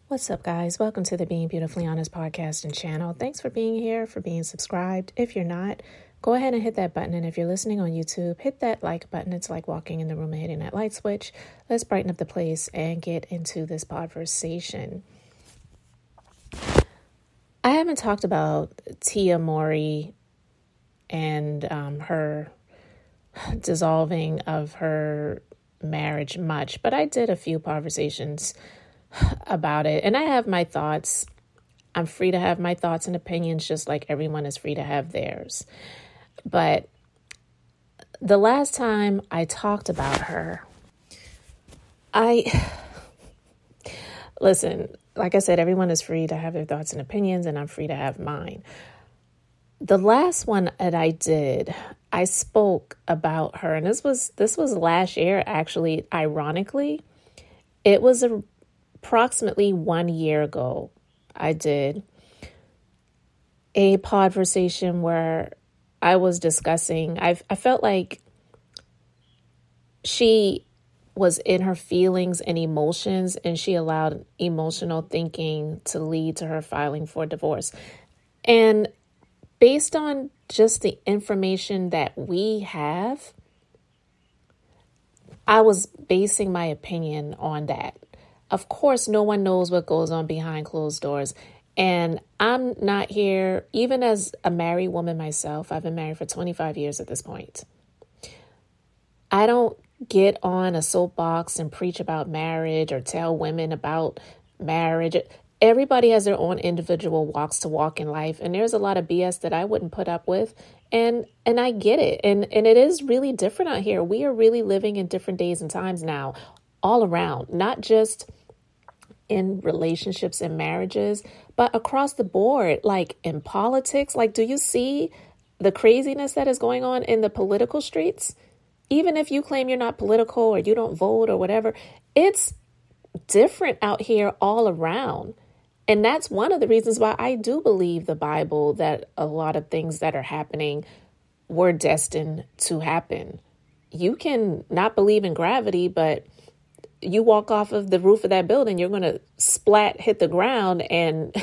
What's up, guys? Welcome to the Being Beautifully Honest podcast and channel. Thanks for being here, for being subscribed. If you're not, go ahead and hit that button. And if you're listening on YouTube, hit that like button. It's like walking in the room and hitting that light switch. Let's brighten up the place and get into this conversation. I haven't talked about tiamowry and her dissolving of her marriage much, but I did a few conversations about it, and I have my thoughts. I'm free to have my thoughts and opinions just like everyone is free to have theirs. But the last time I talked about her, listen, like I said, everyone is free to have their thoughts and opinions, and I'm free to have mine. The last one that I did, I spoke about her, and this was last year, actually. Ironically, it was approximately 1 year ago. I did a conversation where I was discussing, I felt like she was in her feelings and emotions, and she allowed emotional thinking to lead to her filing for divorce. And based on just the information that we have, I was basing my opinion on that. Of course, no one knows what goes on behind closed doors. And I'm not here, even as a married woman myself, I've been married for 25 years at this point. I don't get on a soapbox and preach about marriage or tell women about marriage. Everybody has their own individual walks to walk in life. And there's a lot of BS that I wouldn't put up with. And I get it. And it is really different out here. We are really living in different days and times now, all around, not just in relationships and marriages, but across the board, like in politics. Like, do you see the craziness that is going on in the political streets? Even if you claim you're not political or you don't vote or whatever, it's different out here all around. And that's one of the reasons why I do believe the Bible, that a lot of things that are happening were destined to happen. You can not believe in gravity, but you walk off of the roof of that building, you're going to hit the ground, and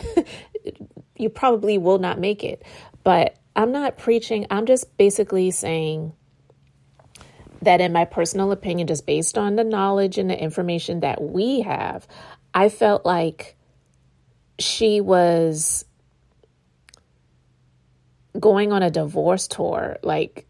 you probably will not make it. But I'm not preaching. I'm just basically saying that in my personal opinion, just based on the knowledge and the information that we have, I felt like she was going on a divorce tour, like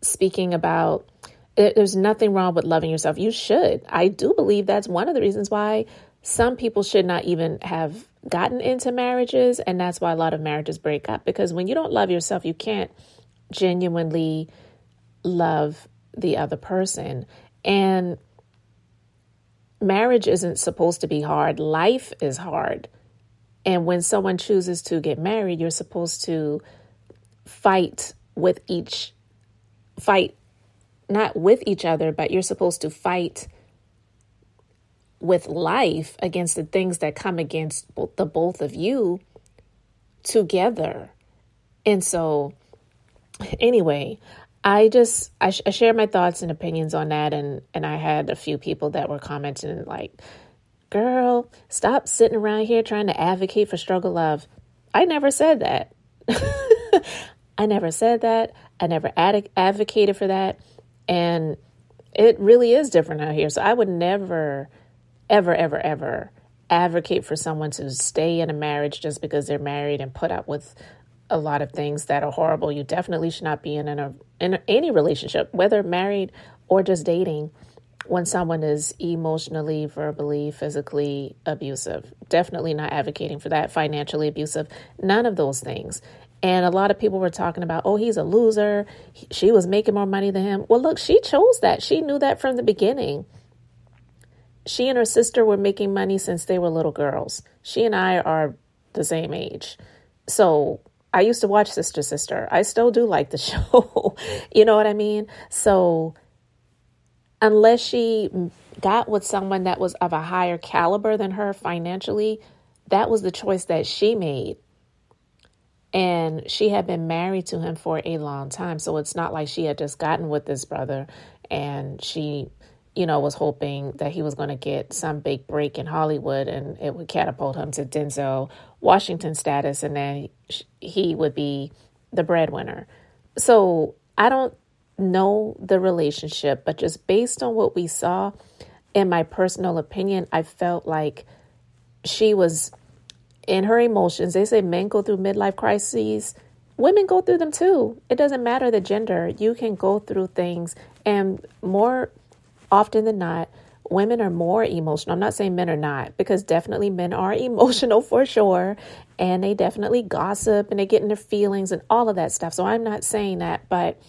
speaking about there's nothing wrong with loving yourself. You should. I do believe that's one of the reasons why some people should not even have gotten into marriages. And that's why a lot of marriages break up, because when you don't love yourself, you can't genuinely love the other person. And marriage isn't supposed to be hard. Life is hard. And when someone chooses to get married, you're supposed to fight not with each other, but you're supposed to fight with life against the things that come against the both of you together. And so anyway, I share my thoughts and opinions on that. And I had a few people that were commenting like, girl, stop sitting around here trying to advocate for struggle love. I never said that. I never said that. I never advocated for that. And it really is different out here. So I would never, ever, ever, ever advocate for someone to stay in a marriage just because they're married and put up with a lot of things that are horrible. You definitely should not be in any relationship, whether married or just dating, when someone is emotionally, verbally, physically abusive. Definitely not advocating for that. Financially abusive, none of those things. And a lot of people were talking about, oh, he's a loser. She was making more money than him. Well, look, she chose that. She knew that from the beginning. She and her sister were making money since they were little girls. She and I are the same age. So I used to watch Sister. I still do like the show. You know what I mean? So unless she got with someone that was of a higher caliber than her financially, that was the choice that she made. And she had been married to him for a long time. So it's not like she had just gotten with this brother and she was hoping that he was going to get some big break in Hollywood and it would catapult him to Denzel Washington status, and then he would be the breadwinner. So I don't know the relationship, but just based on what we saw, in my personal opinion, I felt like she was in her emotions. They say men go through midlife crises. Women go through them too. It doesn't matter the gender. You can go through things, and more often than not, women are more emotional. I'm not saying men are not, because definitely men are emotional for sure. And they definitely gossip and they get in their feelings and all of that stuff. So I'm not saying that, but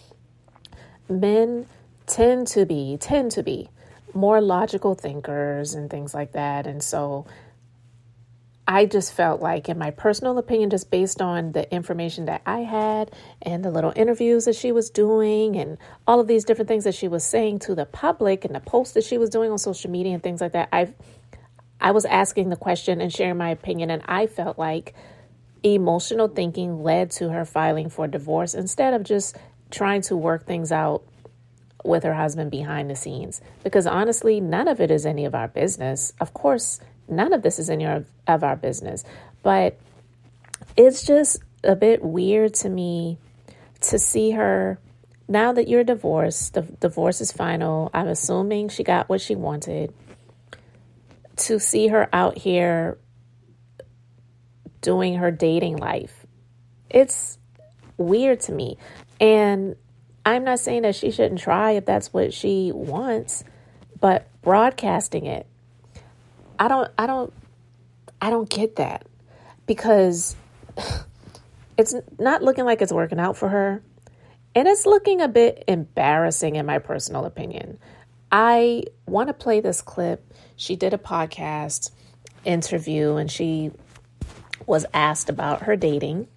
men tend to be more logical thinkers and things like that. And so I just felt like, in my personal opinion, just based on the information that I had and the little interviews that she was doing and all of these different things that she was saying to the public and the posts that she was doing on social media and things like that, I was asking the question and sharing my opinion, and I felt like emotional thinking led to her filing for divorce instead of just trying to work things out with her husband behind the scenes. Because honestly, none of it is any of our business. Of course, none of this is any of our business. But it's just a bit weird to me to see her, now that you're divorced, the divorce is final. I'm assuming she got what she wanted. To see her out here doing her dating life. It's weird to me. And I'm not saying that she shouldn't try if that's what she wants, but broadcasting it, I don't get that, because it's not looking like it's working out for her. And it's looking a bit embarrassing, in my personal opinion. I want to play this clip. She did a podcast interview and she was asked about her dating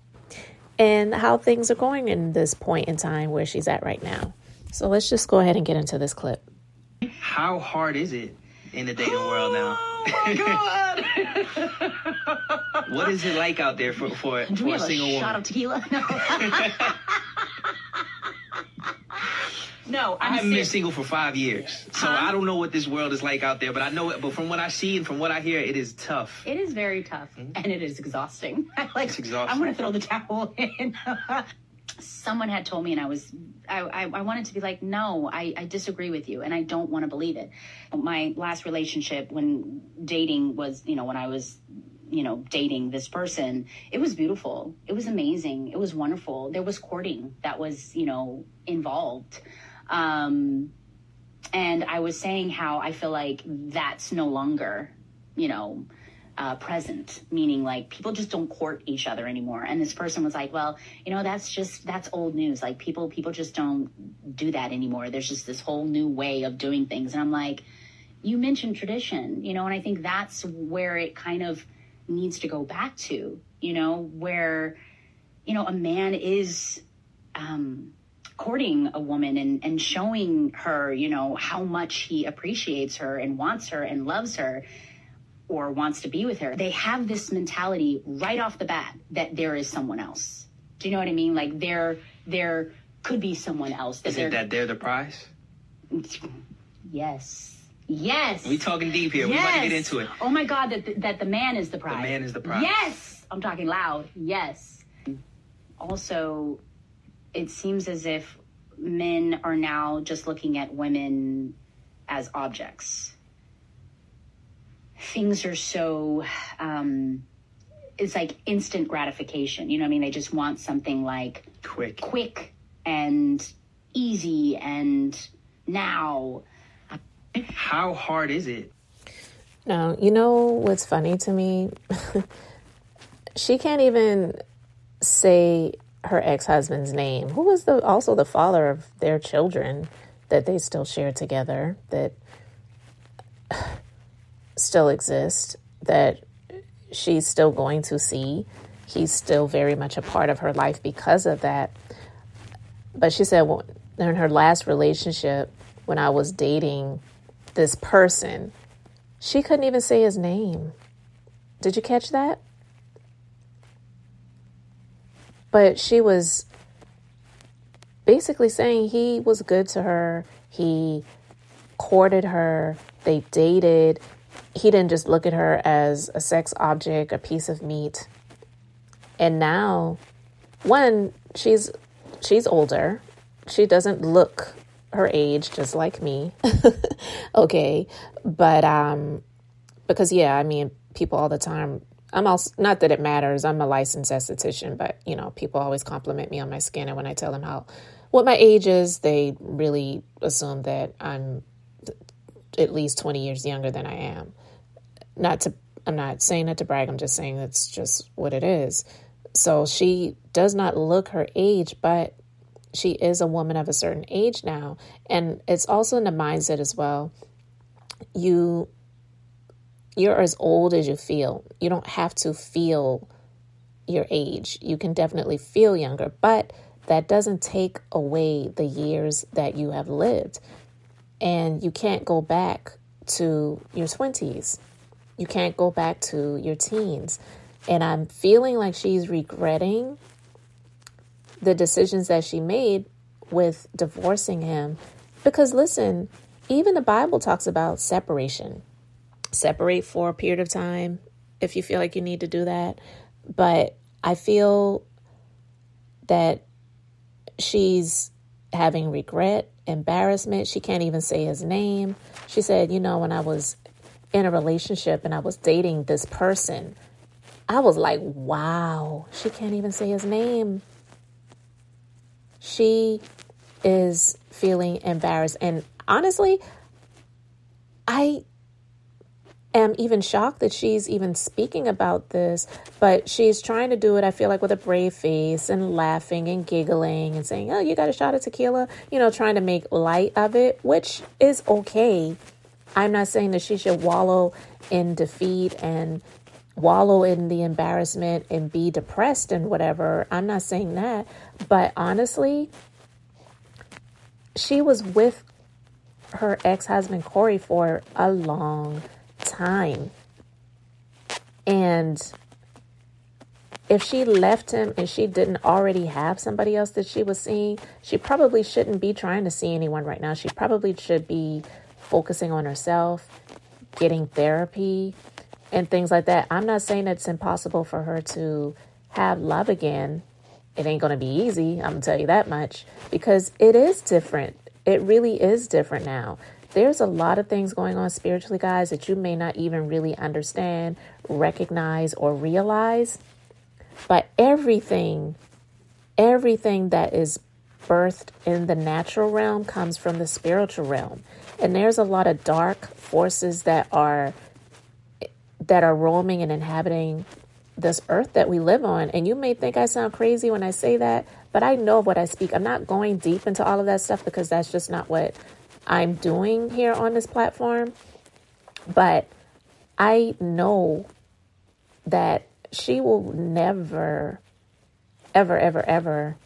and how things are going in this point in time where she's at right now. So let's just go ahead and get into this clip. How hard is it in the dating world now? Oh my God! What is it like out there for a single woman? Do we have a shot of tequila? No. No, I haven't been single for 5 years, so I don't know what this world is like out there. But I know it. But from what I see and from what I hear, it is tough. It is very tough, and it is exhausting. It's exhausting. I'm gonna throw the towel in. Someone had told me, and I wanted to be like, no, I disagree with you, and I don't want to believe it. My last relationship, when dating was, when I was, dating this person, it was beautiful. It was amazing. It was wonderful. There was courting that was, involved. And I was saying how I feel like that's no longer, present, meaning like people just don't court each other anymore. And this person was like, well, that's old news. Like people just don't do that anymore. There's just this whole new way of doing things. And I'm like, you mentioned tradition, and I think that's where it kind of needs to go back to, where, a man is, courting a woman and showing her, how much he appreciates her and wants her and loves her or wants to be with her. They have this mentality right off the bat that there is someone else. Do you know what I mean? Like there could be someone else. Is it that they're the prize? Yes. Yes. We talking deep here. Yes. We about to get into it. Oh my God, that the man is the prize. The man is the prize. Yes. I'm talking loud. Yes. Also, it seems as if men are now just looking at women as objects. Things are so, it's like instant gratification. You know what I mean? They just want something like quick and easy and now. How hard is it? Now, what's funny to me? She can't even say her ex-husband's name, who was also the father of their children that they still share together, that still exist, that she's still going to see. He's still very much a part of her life because of that. But she said, well, in her last relationship, when I was dating this person, she couldn't even say his name. Did you catch that? But she was basically saying he was good to her. He courted her, they dated. He didn't just look at her as a sex object, a piece of meat. And now, one, she's older. She doesn't look her age, just like me. Okay. But, because I mean, people all the time, I'm also, not that it matters, I'm a licensed esthetician, but people always compliment me on my skin. And when I tell them what my age is, they really assume that I'm at least 20 years younger than I am. I'm not saying that to brag. I'm just saying that's just what it is. So she does not look her age, but she is a woman of a certain age now. And it's also in the mindset as well. You're as old as you feel. You don't have to feel your age. You can definitely feel younger, but that doesn't take away the years that you have lived. And you can't go back to your 20s. You can't go back to your teens. And I'm feeling like she's regretting the decisions that she made with divorcing him. Because listen, even the Bible talks about separation. Separate for a period of time if you feel like you need to do that. But I feel that she's having regret, embarrassment. She can't even say his name. She said, when I was in a relationship and I was dating this person, I was like, wow, she can't even say his name. She is feeling embarrassed. And honestly, I am even shocked that she's even speaking about this, but she's trying to do it, I feel like, with a brave face and laughing and giggling and saying, oh, you got a shot of tequila, trying to make light of it, which is okay. I'm not saying that she should wallow in defeat and wallow in the embarrassment and be depressed and whatever. I'm not saying that. But honestly, she was with her ex-husband, Corey, for a long time. And if she left him and she didn't already have somebody else that she was seeing, she probably shouldn't be trying to see anyone right now. She probably should be focusing on herself, getting therapy, and things like that. I'm not saying it's impossible for her to have love again. It ain't going to be easy, I'm going to tell you that much, because it is different. It really is different now. There's a lot of things going on spiritually, guys, that you may not even really understand, recognize, or realize. But everything that is birthed in the natural realm comes from the spiritual realm. And there's a lot of dark forces that are roaming and inhabiting this earth that we live on. And you may think I sound crazy when I say that, but I know what I speak. I'm not going deep into all of that stuff because that's just not what I'm doing here on this platform. But I know that she will never, ever, ever, ever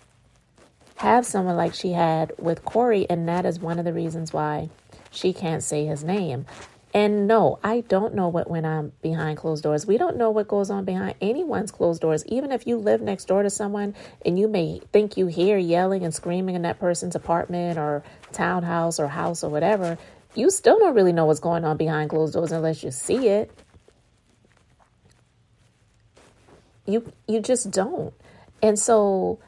have someone like she had with Corey. And that is one of the reasons why she can't say his name. And no, I don't know what went on behind closed doors. We don't know what goes on behind anyone's closed doors. Even if you live next door to someone and you may think you hear yelling and screaming in that person's apartment or townhouse or house or whatever, you still don't really know what's going on behind closed doors unless you see it. You just don't. And so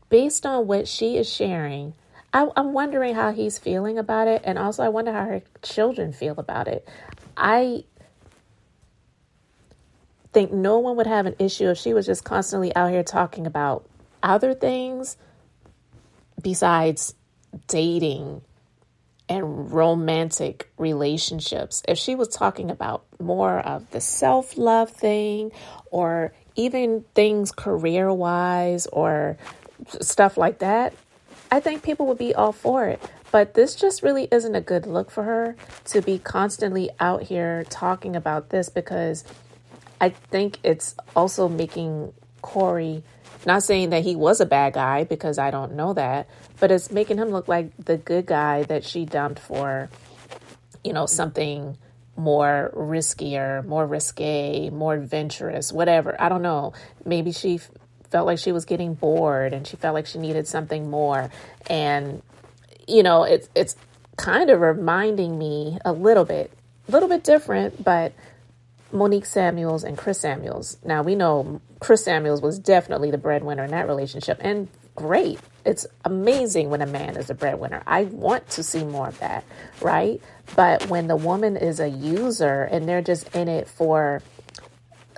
based on what she is sharing, I'm wondering how he's feeling about it. And also I wonder how her children feel about it. I think no one would have an issue if she was just constantly out here talking about other things besides dating and romantic relationships. If she was talking about more of the self-love thing, or even things career-wise or stuff like that, I think people would be all for it. But this just really isn't a good look for her to be constantly out here talking about this, because I think it's also making Corey, not saying that he was a bad guy because I don't know that, but it's making him look like the good guy that she dumped for, something more riskier, more risque, more adventurous, whatever. I don't know. Maybe she felt like she was getting bored and she felt like she needed something more. And, it's kind of reminding me a little bit different, but Monique Samuels and Chris Samuels. Now, we know Chris Samuels was definitely the breadwinner in that relationship, and great. It's amazing when a man is a breadwinner. I want to see more of that, right? But when the woman is a user and they're just in it for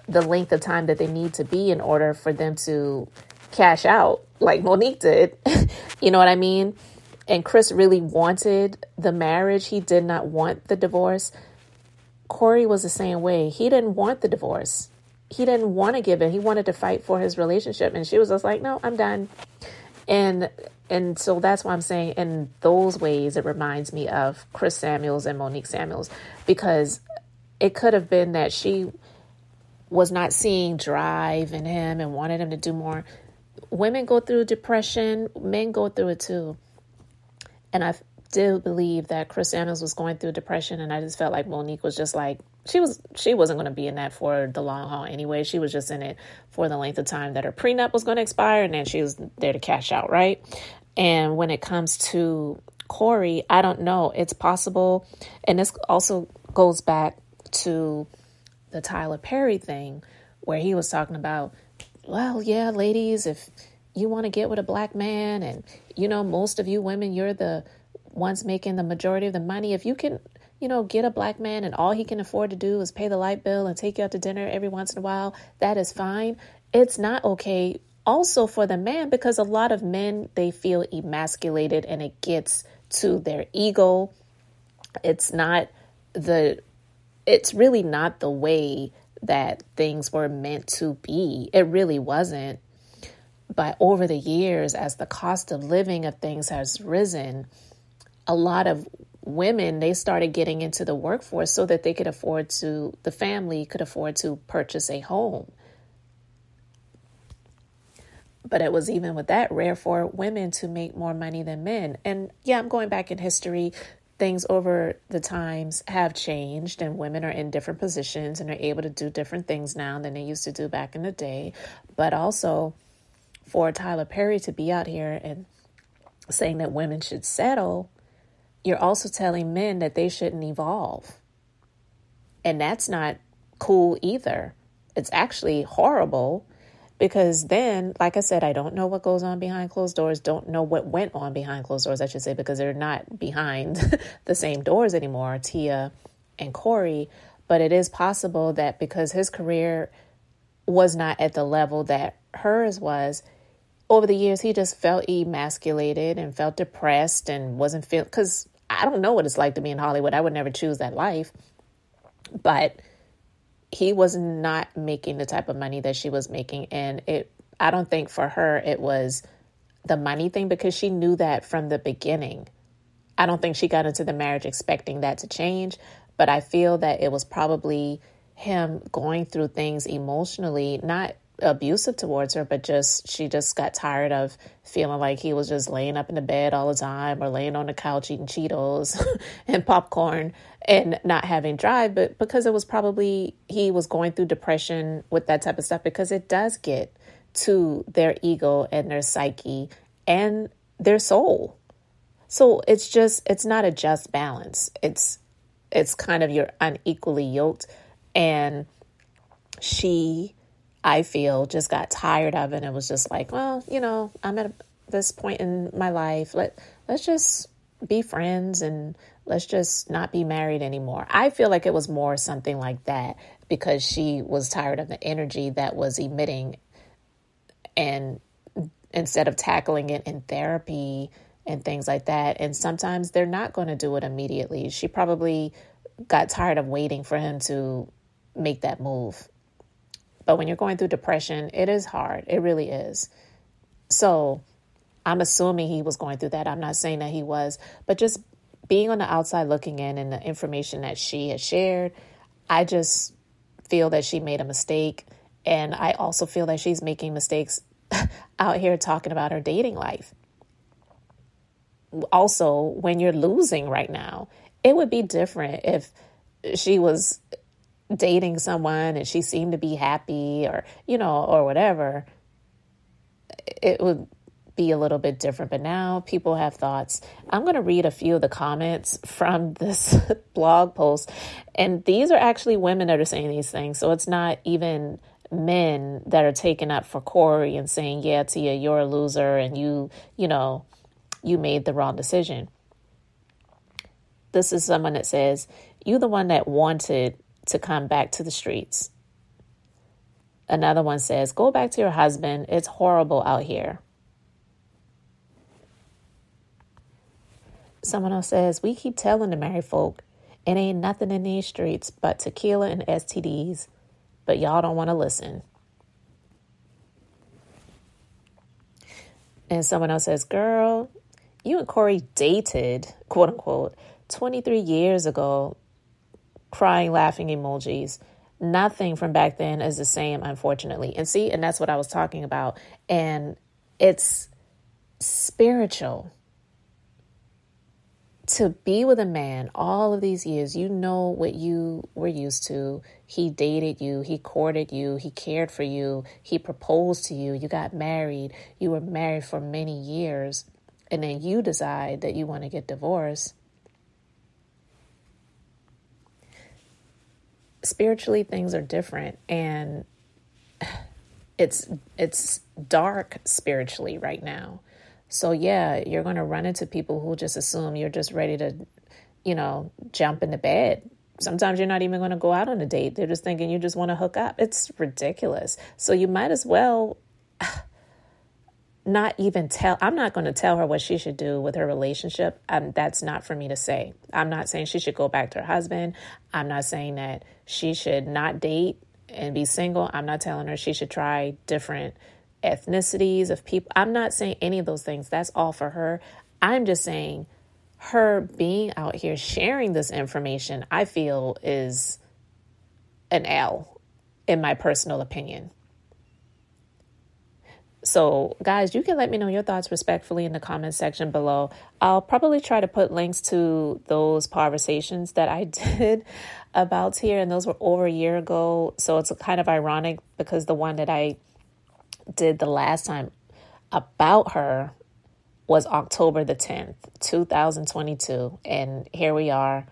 the length of time that they need to be in order for them to cash out, like Monique did, you know what I mean? And Chris really wanted the marriage. He did not want the divorce. Corey was the same way. He didn't want the divorce. He didn't want to give it. He wanted to fight for his relationship. And she was just like, no, I'm done. And so that's why I'm saying in those ways, it reminds me of Chris Samuels and Monique Samuels, because it could have been that she was not seeing drive in him and wanted him to do more. Women go through depression. Men go through it too. And I do believe that Chris Samuels was going through depression, and I just felt like Monique was just like, she wasn't going to be in that for the long haul anyway. She was just in it for the length of time that her prenup was going to expire, and then she was there to cash out, right? And when it comes to Corey, I don't know. It's possible, and this also goes back to the Tyler Perry thing, where he was talking about, well, yeah, ladies, if you want to get with a black man, and, you know, most of you women, you're the ones making the majority of the money. If you can, you know, get a black man and all he can afford to do is pay the light bill and take you out to dinner every once in a while, that is fine. It's not okay also for the man, because a lot of men, they feel emasculated and it gets to their ego. It's really not the way that things were meant to be. It really wasn't. But over the years, as the cost of living of things has risen, a lot of women, they started getting into the workforce so that they could the family could afford to purchase a home. But it was, even with that, rare for women to make more money than men. And yeah, I'm going back in history. Things over the times have changed, and women are in different positions and are able to do different things now than they used to do back in the day. But also, for Tyler Perry to be out here and saying that women should settle, you're also telling men that they shouldn't evolve. And that's not cool either. It's actually horrible, because then, like I said, I don't know what goes on behind closed doors. Don't know what went on behind closed doors, I should say, because they're not behind the same doors anymore, Tia and Corey. But it is possible that because his career was not at the level that hers was, over the years, he just felt emasculated and felt depressed and wasn't feel, because I don't know what it's like to be in Hollywood. I would never choose that life. But he was not making the type of money that she was making. And I don't think for her it was the money thing, because she knew that from the beginning. I don't think she got into the marriage expecting that to change. But I feel that it was probably him going through things emotionally, not abusive towards her, but she just got tired of feeling like he was just laying up in the bed all the time, or laying on the couch eating Cheetos and popcorn and not having drive. But because it was probably, he was going through depression with that type of stuff, because it does get to their ego and their psyche and their soul. So it's not a just balance. It's kind of, you're unequally yoked. And she, I feel, just got tired of it and was just like, well, you know, I'm at this point in my life. Let's just be friends and let's just not be married anymore. I feel like it was more something like that, because she was tired of the energy that was emitting, and instead of tackling it in therapy and things like that. And sometimes they're not going to do it immediately. She probably got tired of waiting for him to make that move. But when you're going through depression, it is hard. It really is. So I'm assuming he was going through that. I'm not saying that he was, but just being on the outside looking in, and the information that she has shared, I just feel that she made a mistake. And I also feel that she's making mistakes out here talking about her dating life. Also, when you're losing right now, it would be different if she was dating someone and she seemed to be happy, or, you know, or whatever. It would be a little bit different, but now people have thoughts. I'm going to read a few of the comments from this blog post, and these are actually women that are saying these things. So it's not even men that are taking up for Corey and saying, yeah, Tia, you're a loser and you made the wrong decision. This is someone that says, you the one that wanted to come back to the streets. Another one says, go back to your husband. It's horrible out here. Someone else says, we keep telling the married folk, it ain't nothing in these streets but tequila and STDs, but y'all don't want to listen. And someone else says, girl, you and Corey dated, quote unquote, 23 years ago, crying, laughing emojis. Nothing from back then is the same, unfortunately. And see, and that's what I was talking about. And it's spiritual. To be with a man all of these years, you know what you were used to. He dated you. He courted you. He cared for you. He proposed to you. You got married. You were married for many years. And then you decide that you want to get divorced. Spiritually, things are different. And it's dark spiritually right now. So, yeah, you're going to run into people who just assume you're just ready to, jump into bed. Sometimes you're not even going to go out on a date. They're just thinking you just want to hook up. It's ridiculous. So you might as well not even tell. I'm not going to tell her what she should do with her relationship. That's not for me to say. I'm not saying she should go back to her husband. I'm not saying that she should not date and be single. I'm not telling her she should try different ethnicities of people. I'm not saying any of those things. That's all for her. I'm just saying her being out here sharing this information, I feel is an L in my personal opinion. So guys, you can let me know your thoughts respectfully in the comment section below. I'll probably try to put links to those conversations that I did about here, and those were over a year ago. So it's kind of ironic because the one that I did the last time about her was October the 10th, 2022. And here we are,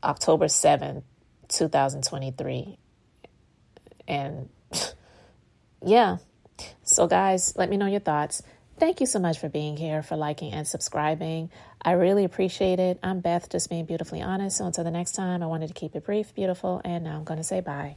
October 7th, 2023. And yeah. So guys, let me know your thoughts. Thank you so much for being here, for liking and subscribing. I really appreciate it. I'm Beth, just being beautifully honest. So until the next time, I wanted to keep it brief, beautiful, and now I'm going to say bye.